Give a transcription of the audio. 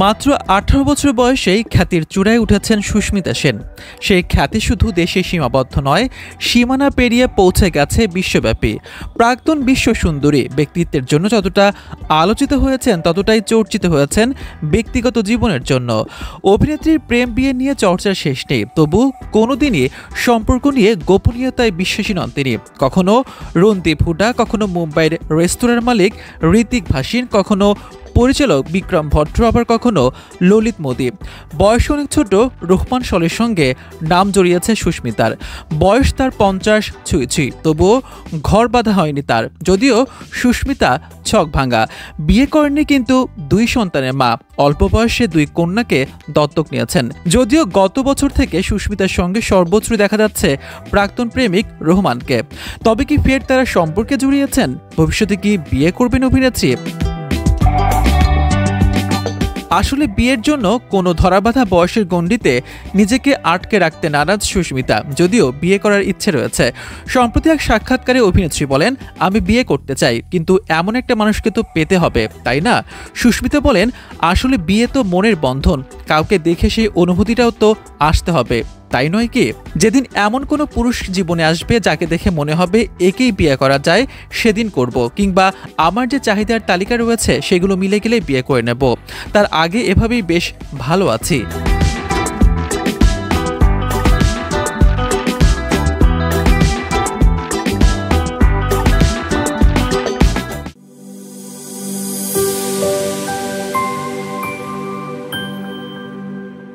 মাত্র ১৮ বছর বয়সেই খ্যাতির চূড়ায় উঠেছেন সুস্মিতা সেন। সেই খ্যাতি শুধু দেশে সীমাবদ্ধ নয়, সীমানা পেরিয়ে পৌঁছে গেছে বিশ্বব্যাপী। প্রাক্তন বিশ্ব সুন্দরী ব্যক্তিত্বের জন্য যতটা আলোচিত হয়েছেন, ততটাই চর্চিত হয়েছেন ব্যক্তিগত জীবনের জন্য। অভিনেত্রীর প্রেম বিয়ে নিয়ে চর্চার শেষ নেই, তবু কোনোদিনই সম্পর্ক নিয়ে গোপনীয়তায় বিশ্বাসী নন তিনি। কখনো রণদীপ হুডা, কখনো মুম্বাইয়ের রেস্তোরাঁর মালিক ঋত্বিক ভাসিন, কখনো পরিচালক বিক্রম ভট্ট, আবার কখনো ললিত মোদী। বয়স অনেক ছোট রহমান শলের সঙ্গে নাম জড়িয়েছে সুস্মিতার। বয়স তার ৫০ ছুঁই, তবুও ঘর বাঁধা হয়নি তার। যদিও সুস্মিতা ছক ভাঙা, বিয়ে করেননি কিন্তু ২ সন্তানের মা। অল্প বয়সে ২ কন্যাকে দত্তক নিয়েছেন। যদিও গত বছর থেকে সুস্মিতার সঙ্গে সর্বত্রই দেখা যাচ্ছে প্রাক্তন প্রেমিক রহমানকে। তবে কি ফের তারা সম্পর্কে জড়িয়েছেন? ভবিষ্যতে কি বিয়ে করবেন অভিনেত্রী? আসলে বিয়ের জন্য কোনো ধরাবাঁধা বয়সের গণ্ডিতে নিজেকে আটকে রাখতে নারাজ সুস্মিতা, যদিও বিয়ে করার ইচ্ছে রয়েছে। সম্প্রতি এক সাক্ষাৎকারে অভিনেত্রী বলেন, আমি বিয়ে করতে চাই, কিন্তু এমন একটা মানুষকে তো পেতে হবে, তাই না? সুস্মিতা বলেন, আসলে বিয়ে তো মনের বন্ধন, কাউকে দেখে সেই অনুভূতিটাও তো আসতে হবে, তাই নয় কি? যেদিন এমন কোনো পুরুষ জীবনে আসবে যাকে দেখে মনে হবে একেই বিয়ে করা যায়, সেদিন করব, কিংবা আমার যে চাহিদার তালিকা রয়েছে সেগুলো মিলে গেলে বিয়ে করে নেব। তার আগে এভাবেই বেশ ভালো আছি।